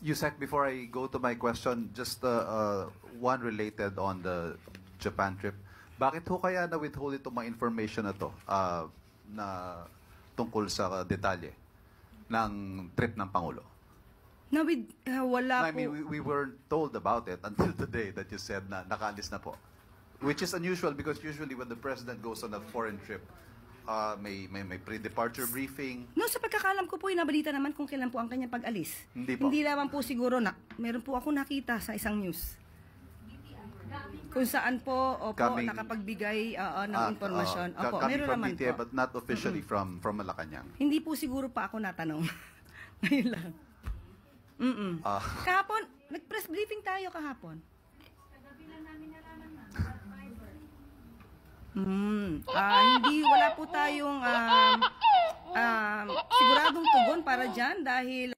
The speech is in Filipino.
Yusek, before I go to my question, just one related on the Japan trip. Bakit ho kaya na-withhold itong mga information na to na tungkol sa detalye ng trip ng Pangulo? Wala I mean, we weren't told about it until today that you said na nakaalis na po. Which is unusual because usually when the President goes on a foreign trip, may pre-departure briefing. No, sa pagkakalam ko po, inabalita naman kung kailan po ang kanyang pag-alis. Hindi po. Hindi naman po siguro meron po ako nakita sa isang news. Kung saan po, nakapagbigay ng impormasyon. Opo, coming meron from naman BTA, po. but not officially from Malacanang. Hindi po siguro pa ako natanong. Ngayon lang. Kahapon, nag-press briefing tayo kahapon. Hindi, wala po tayong siguradong tugon para dyan dahil